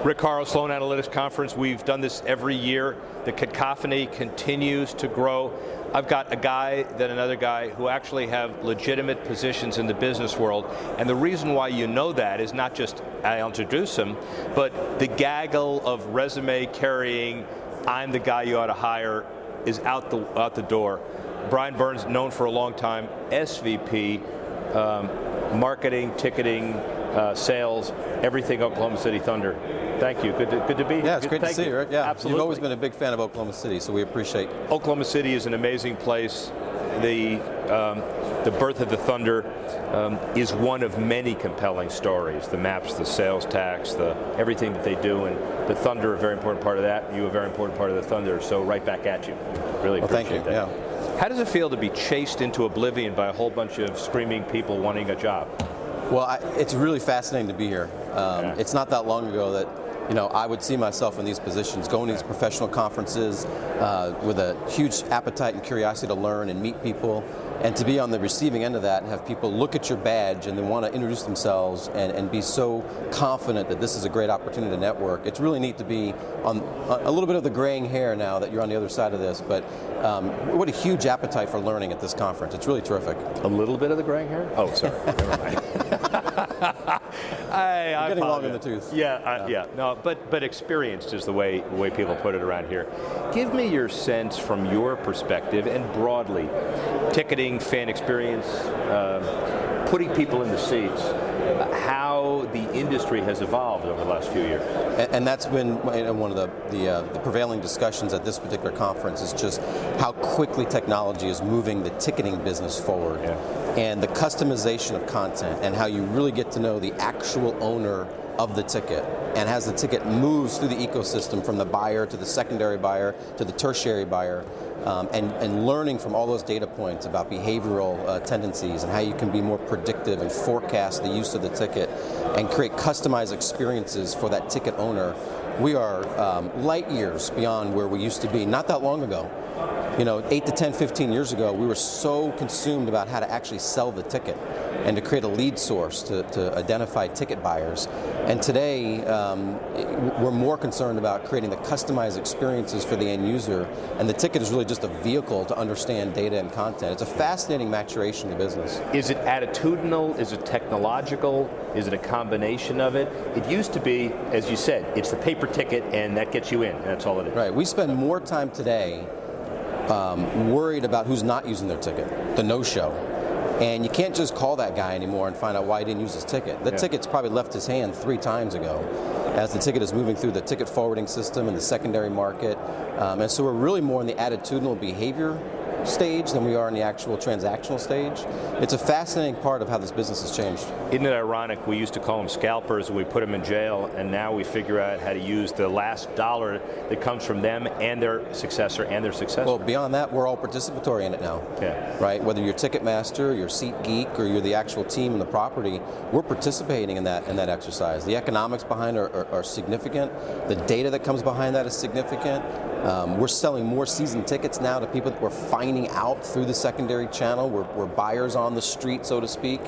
Rick Horrow, Sloan Analytics Conference. We've done this every year. The cacophony continues to grow. I've got a guy, then another guy, who actually have legitimate positions in the business world. And the reason why you know that is not just I'll introduce him, but the gaggle of resume carrying, I'm the guy you ought to hire, is out the door. Byrns, known for a long time, SVP, marketing, ticketing, sales, everything Oklahoma City Thunder. Thank you. Good to be here. Yeah, it's great to see you, Rick. Yeah, absolutely. You've always been a big fan of Oklahoma City, so we appreciate. Oklahoma City is an amazing place. The birth of the Thunder is one of many compelling stories. The maps, the sales tax, everything that they do, and the Thunder a very important part of that. You a very important part of the Thunder. So right back at you. Really appreciate thank you. that. Yeah. How does it feel to be chased into oblivion by a whole bunch of screaming people wanting a job? Well, it's really fascinating to be here. It's not that long ago that I would see myself in these positions, going to these professional conferences with a huge appetite and curiosity to learn and meet people, and to be on the receiving end of that and have people look at your badge and then want to introduce themselves and be so confident that this is a great opportunity to network. It's really neat to be on a little bit of the graying hair now that you're on the other side of this, but what a huge appetite for learning at this conference. It's really terrific. A little bit of the graying hair? Oh, sorry. Never mind. I'm getting long in the tooth. Yeah. No, but experienced is the way people put it around here. Give me your sense from your perspective and broadly, ticketing, fan experience, putting people in the seats, how the industry has evolved over the last few years. And that's been one of the prevailing discussions at this particular conference, is just how quickly technology is moving the ticketing business forward. Yeah. And the customization of content and how you really get to know the actual owner of the ticket, and as the ticket moves through the ecosystem from the buyer to the secondary buyer to the tertiary buyer, and learning from all those data points about behavioral tendencies and how you can be more predictive and forecast the use of the ticket and create customized experiences for that ticket owner. We are light years beyond where we used to be not that long ago. 8 to 10, 15 years ago, we were so consumed about how to actually sell the ticket and to create a lead source to identify ticket buyers. And today, we're more concerned about creating the customized experiences for the end user, and the ticket is really just a vehicle to understand data and content. It's a fascinating maturation of the business. Is it attitudinal? Is it technological? Is it a combination of it? It used to be, as you said, it's the paper ticket and that gets you in, and that's all it is. Right, we spend more time today worried about who's not using their ticket, the no-show. And you can't just call that guy anymore and find out why he didn't use his ticket. The ticket's probably left his hand 3 times ago as the ticket is moving through the ticket forwarding system and the secondary market. And so we're really more in the attitudinal behavior stage than we are in the actual transactional stage. It's a fascinating part of how this business has changed. Isn't it ironic? We used to call them scalpers, we put them in jail, and now we figure out how to use the last dollar that comes from them and their successor and their successor. Well, beyond that, we're all participatory in it now. Yeah. Right? Whether you're Ticketmaster, you're SeatGeek, or you're the actual team in the property, we're participating in that exercise. The economics behind it are significant. The data that comes behind that is significant. We're selling more season tickets now to people that we're finding out through the secondary channel. We're buyers on the street, so to speak.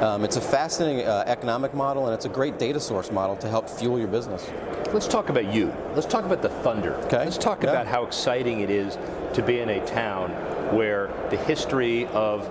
It's a fascinating economic model, and it's a great data source model to help fuel your business. Let's talk about you. Let's talk about the Thunder. Okay. Let's talk about how exciting it is to be in a town where the history of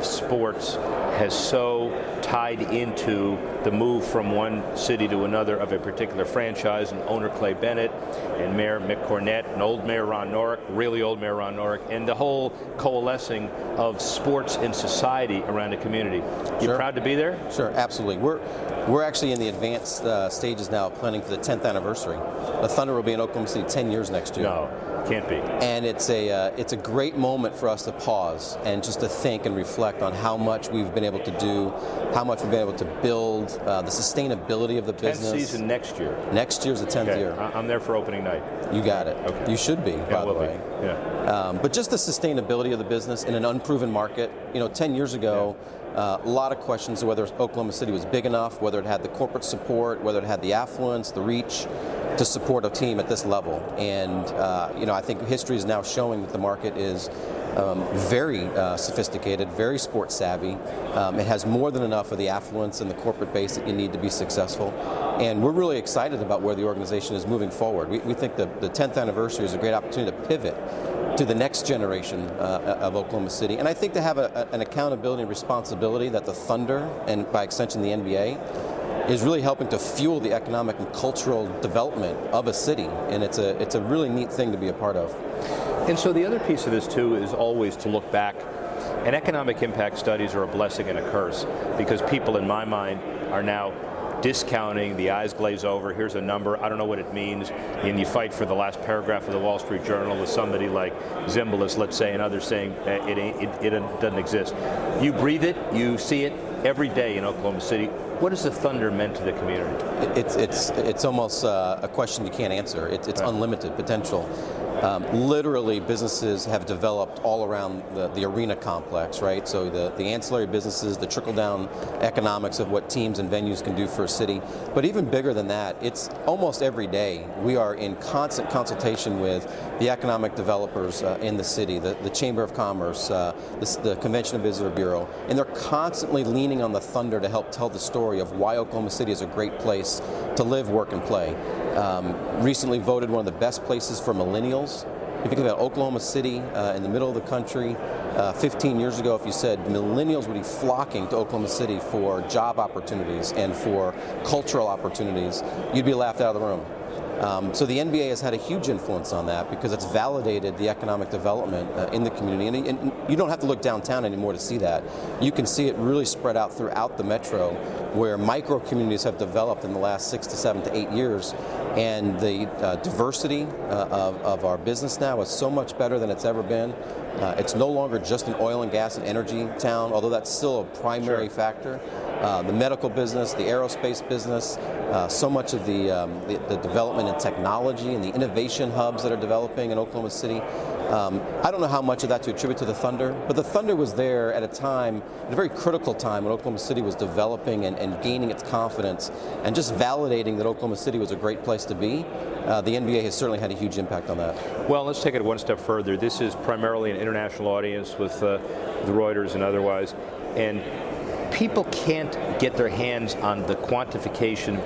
sports has so tied into the move from one city to another of a particular franchise, and owner Clay Bennett and Mayor Mick Cornett and old Mayor Ron Norick, really old Mayor Ron Norick, and the whole coalescing of sports and society around the community. You proud to be there? Sure, absolutely. We're actually in the advanced stages now of planning for the 10th anniversary. The Thunder will be in Oklahoma City 10 years next year. No, can't be. And it's a great moment for us to pause and just to think and reflect on how much we've been able to do, how much we've been able to build, the sustainability of the business. 10th season next year. Next year's the 10th year. I'm there for opening night. You got it. Okay. You should be, by the way. Yeah. But just the sustainability of the business in an unproven market. 10 years ago, a lot of questions of whether Oklahoma City was big enough, whether it had the corporate support, whether it had the affluence, the reach. to support a team at this level. And I think history is now showing that the market is very sophisticated, very sports savvy. It has more than enough of the affluence and the corporate base that you need to be successful. And we're really excited about where the organization is moving forward. We think the 10th anniversary is a great opportunity to pivot to the next generation of Oklahoma City. And I think to have an accountability and responsibility that the Thunder, and by extension the NBA, is really helping to fuel the economic and cultural development of a city. And it's a really neat thing to be a part of. And so the other piece of this too is always to look back. And economic impact studies are a blessing and a curse, because people in my mind are now discounting, the eyes glaze over, here's a number, I don't know what it means, and you fight for the last paragraph of the Wall Street Journal with somebody like Zimbalist, let's say, and others saying it doesn't exist. You breathe it, you see it every day in Oklahoma City. What has the Thunder meant to the community? It's almost a question you can't answer. It's unlimited potential. Literally, businesses have developed all around the arena complex, right? So the ancillary businesses, the trickle-down economics of what teams and venues can do for a city. But even bigger than that, it's almost every day we are in constant consultation with the economic developers in the city, the Chamber of Commerce, the Convention and Visitor Bureau, and they're constantly leaning on the Thunder to help tell the story of why Oklahoma City is a great place to live, work, and play. Recently voted one of the best places for millennials. If you think about Oklahoma City in the middle of the country, 15 years ago, if you said millennials would be flocking to Oklahoma City for job opportunities and for cultural opportunities, you'd be laughed out of the room. So the NBA has had a huge influence on that because it's validated the economic development in the community. And you don't have to look downtown anymore to see that. You can see it really spread out throughout the metro, where micro communities have developed in the last 6 to 7 to 8 years. And the diversity of our business now is so much better than it's ever been. It's no longer just an oil and gas and energy town, although that's still a primary factor. The medical business, the aerospace business, so much of the development in technology and the innovation hubs that are developing in Oklahoma City. I don't know how much of that to attribute to the Thunder, but the Thunder was there at a very critical time when Oklahoma City was developing and gaining its confidence and just validating that Oklahoma City was a great place to be. The NBA has certainly had a huge impact on that. Well, let's take it one step further. This is primarily an international audience with the Reuters and otherwise, and people can't get their hands on the quantification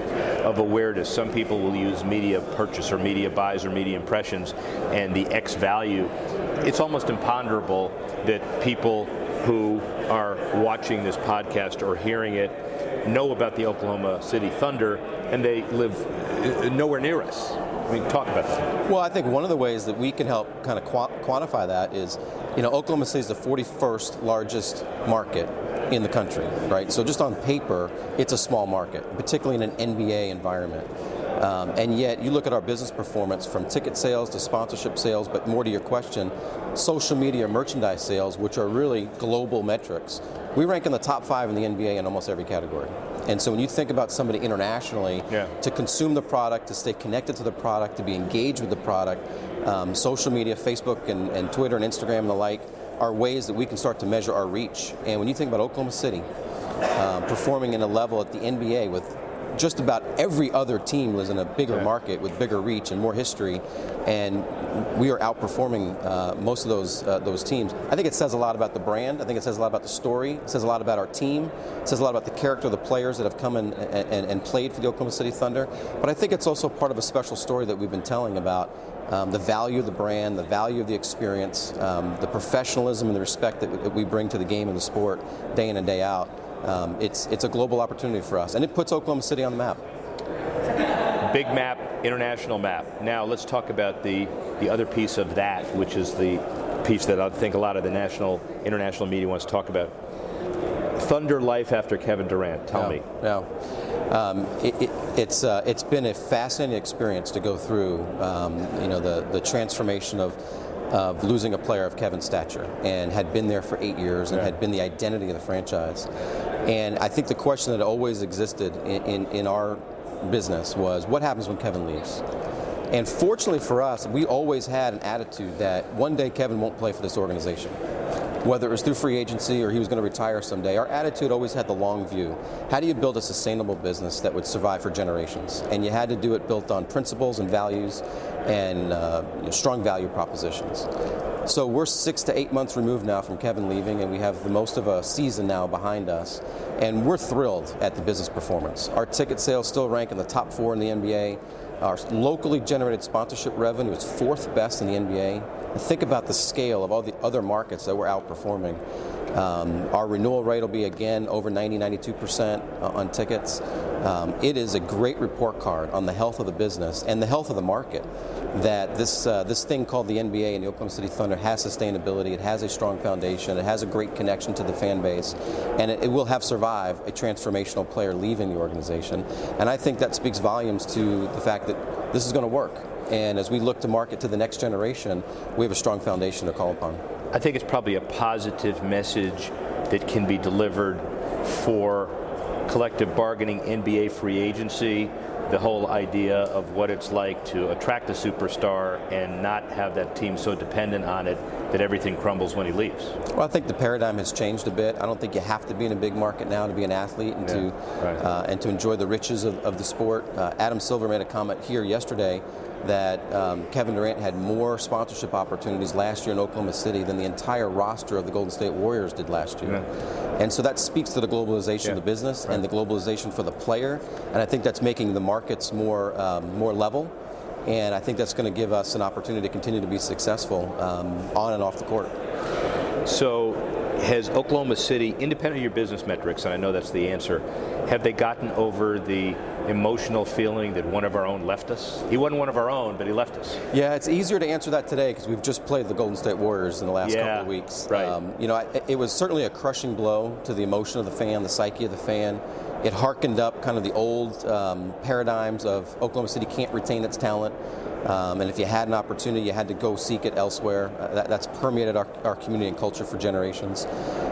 of awareness. Some people will use media purchase or media buys or media impressions and the X value. It's almost imponderable that people who are watching this podcast or hearing it know about the Oklahoma City Thunder, and they live nowhere near us. I mean, talk about that. Well, I think one of the ways that we can help kind of quantify that is, Oklahoma City is the 41st largest market in the country, right? So just on paper, it's a small market, particularly in an NBA environment. And yet, you look at our business performance from ticket sales to sponsorship sales, but more to your question, social media merchandise sales, which are really global metrics. We rank in the top 5 in the NBA in almost every category. And so when you think about somebody internationally, to consume the product, to stay connected to the product, to be engaged with the product, social media, Facebook and Twitter and Instagram and the like, are ways that we can start to measure our reach. And when you think about Oklahoma City performing in a level at the NBA with just about every other team lives in a bigger market with bigger reach and more history, and we are outperforming most of those teams. I think it says a lot about the brand. I think it says a lot about the story. It says a lot about our team. It says a lot about the character of the players that have come in and played for the Oklahoma City Thunder. But I think it's also part of a special story that we've been telling about the value of the brand, the value of the experience, the professionalism and the respect that we bring to the game and the sport day in and day out. It's a global opportunity for us, and it puts Oklahoma City on the map. Big map, international map. Now let's talk about the other piece of that, which is the piece that I think a lot of the international media wants to talk about. Thunder life after Kevin Durant. Tell me. Yeah. It's been a fascinating experience to go through. The transformation of losing a player of Kevin's stature, and had been there for 8 years and had been the identity of the franchise. And I think the question that always existed in our business was, what happens when Kevin leaves? And fortunately for us, we always had an attitude that one day Kevin won't play for this organization. whether it was through free agency or he was going to retire someday, our attitude always had the long view. How do you build a sustainable business that would survive for generations? And you had to do it built on principles and values and strong value propositions. So we're 6 to 8 months removed now from Kevin leaving, and we have the most of a season now behind us. And we're thrilled at the business performance. Our ticket sales still rank in the top 4 in the NBA. Our locally generated sponsorship revenue is 4th best in the NBA. And think about the scale of all the other markets that we're outperforming. Our renewal rate will be again over 92% on tickets. It is a great report card on the health of the business and the health of the market, that this thing called the NBA and the Oklahoma City Thunder has sustainability, it has a strong foundation, it has a great connection to the fan base, and it will have survived a transformational player leaving the organization. And I think that speaks volumes to the fact that this is going to work. And as we look to market to the next generation, we have a strong foundation to call upon. I think it's probably a positive message that can be delivered for collective bargaining, NBA free agency, the whole idea of what it's like to attract a superstar and not have that team so dependent on it that everything crumbles when he leaves. Well, I think the paradigm has changed a bit. I don't think you have to be in a big market now to be an athlete and to enjoy the riches of the sport. Adam Silver made a comment here yesterday that Kevin Durant had more sponsorship opportunities last year in Oklahoma City than the entire roster of the Golden State Warriors did last year. And so that speaks to the globalization of the business and the globalization for the player. And I think that's making the markets more level. And I think that's going to give us an opportunity to continue to be successful on and off the court. So has Oklahoma City, independent of your business metrics, and I know that's the answer, have they gotten over the emotional feeling that one of our own left us? He wasn't one of our own, but he left us. Yeah, it's easier to answer that today because we've just played the Golden State Warriors in the last couple of weeks. It was certainly a crushing blow to the emotion of the fan, the psyche of the fan. It harkened up kind of the old paradigms of Oklahoma City can't retain its talent. And if you had an opportunity, you had to go seek it elsewhere. That's permeated our community and culture for generations.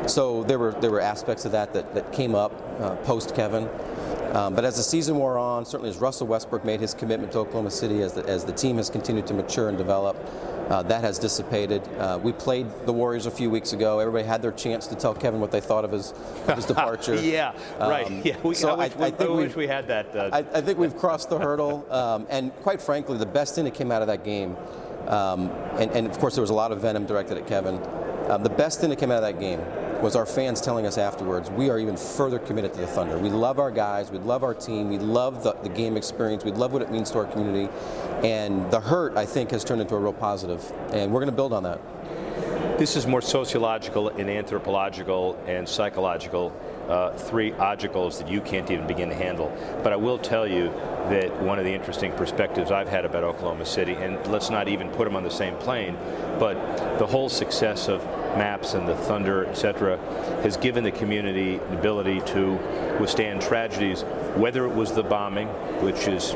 So there were aspects of that came up post Kevin. But as the season wore on, certainly as Russell Westbrook made his commitment to Oklahoma City, as the team has continued to mature and develop, that has dissipated. We played the Warriors a few weeks ago. Everybody had their chance to tell Kevin what they thought of his departure. I wish we had that. I think we've crossed the hurdle. And quite frankly, the best thing that came out of that game, and of course there was a lot of venom directed at Kevin, the best thing that came out of that game was our fans telling us afterwards, we are even further committed to the Thunder. We love our guys, we love our team, we love the game experience, we love what it means to our community, and the hurt, I think, has turned into a real positive, and we're going to build on that. This is more sociological and anthropological and psychological, 3 ogicals that you can't even begin to handle. But I will tell you that one of the interesting perspectives I've had about Oklahoma City, and let's not even put them on the same plane, but the whole success of MAPS and the Thunder, etc., has given the community the ability to withstand tragedies, whether it was the bombing, which is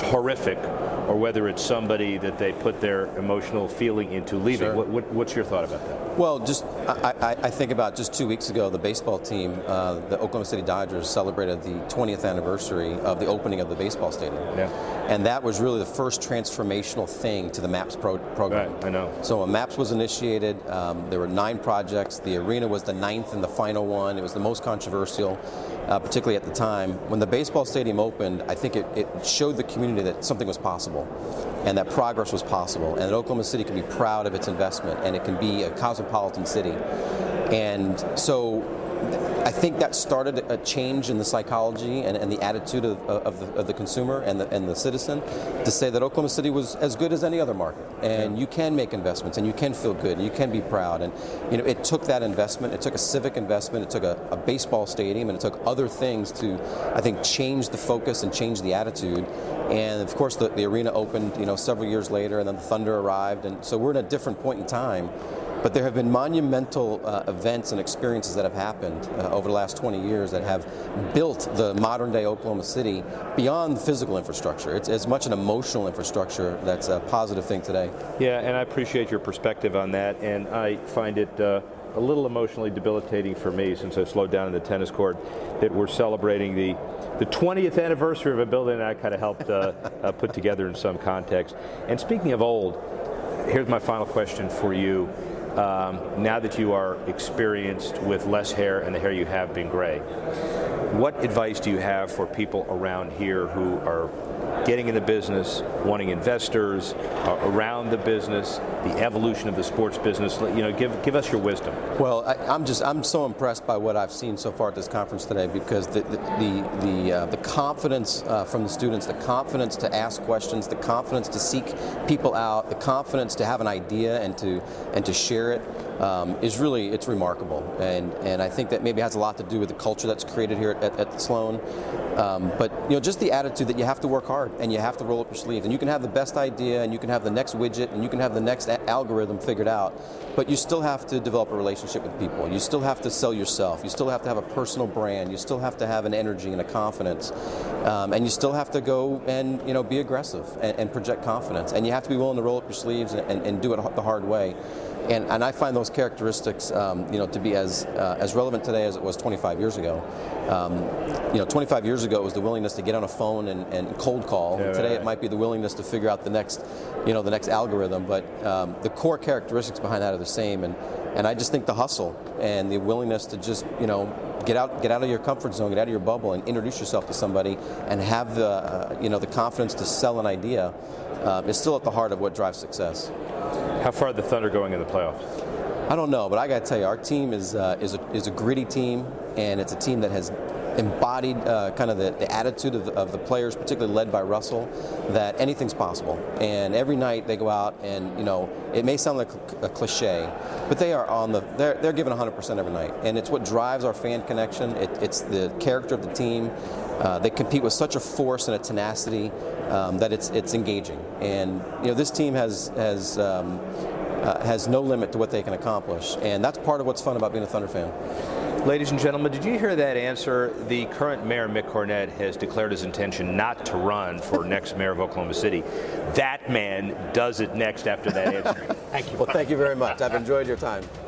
horrific, or whether it's somebody that they put their emotional feeling into leaving. Sure. What's your thought about that? Well, I think about just 2 weeks ago, the baseball team, the Oklahoma City Dodgers, celebrated the 20th anniversary of the opening of the baseball stadium. Yeah. And that was really the first transformational thing to the MAPS program. Right, I know. So when MAPS was initiated, there were 9 projects. The arena was the 9th and the final one. It was the most controversial, particularly at the time. When the baseball stadium opened, I think it showed the community that something was possible and that progress was possible, and that Oklahoma City can be proud of its investment and it can be a cosmopolitan city. And so I think that started a change in the psychology and the attitude of the consumer and the citizen to say that Oklahoma City was as good as any other market, and you can make investments and you can feel good and you can be proud. And it took that investment, it took a civic investment, it took a baseball stadium, and it took other things to, I think, change the focus and change the attitude. And of course the arena opened several years later, and then the Thunder arrived, and so we're in a different point in time. But there have been monumental events and experiences that have happened over the last 20 years that have built the modern-day Oklahoma City beyond physical infrastructure. It's as much an emotional infrastructure that's a positive thing today. Yeah, and I appreciate your perspective on that, and I find it a little emotionally debilitating for me, since I slowed down in the tennis court, that we're celebrating the 20th anniversary of a building that I kind of helped put together in some context. And speaking of old, here's my final question for you. now that you are experienced with less hair and the hair you have being gray, what advice do you have for people around here who are getting in the business, wanting investors, around the business, the evolution of the sports business? Give us your wisdom. Well, I'm so impressed by what I've seen so far at this conference today, because the confidence from the students, the confidence to ask questions, the confidence to seek people out, the confidence to have an idea and to share it is really, it's remarkable. And I think that maybe has a lot to do with the culture that's created here at Sloan. But just the attitude that you have to work hard and you have to roll up your sleeves, and you can have the best idea and you can have the next widget and you can have the next algorithm figured out, but you still have to develop a relationship with people. You still have to sell yourself. You still have to have a personal brand. You still have to have an energy and a confidence, and you still have to go and be aggressive and project confidence. And you have to be willing to roll up your sleeves and do it the hard way. And I find those characteristics, to be as relevant today as it was 25 years ago. 25 years ago it was the willingness to get on a phone and cold call. Yeah, today right. it might be the willingness to figure out the next algorithm. But the core characteristics behind that are the same. And I just think the hustle and the willingness to just get out of your comfort zone, get out of your bubble, and introduce yourself to somebody, and have the confidence to sell an idea is still at the heart of what drives success. How far are the Thunder going in the playoffs? I don't know, but I got to tell you, our team is a gritty team, and it's a team that has embodied kind of the attitude of the players, particularly led by Russell, that anything's possible. And every night they go out, and it may sound like a cliche, but they are they're giving 100% every night, and it's what drives our fan connection. It's the character of the team. They compete with such a force and a tenacity that it's engaging. And this team has no limit to what they can accomplish, and that's part of what's fun about being a Thunder fan. Ladies and gentlemen, did you hear that answer? The current mayor, Mick Cornett, has declared his intention not to run for next mayor of Oklahoma City. That man does it next after that answer. Thank you. Well, thank you very much. I've enjoyed your time.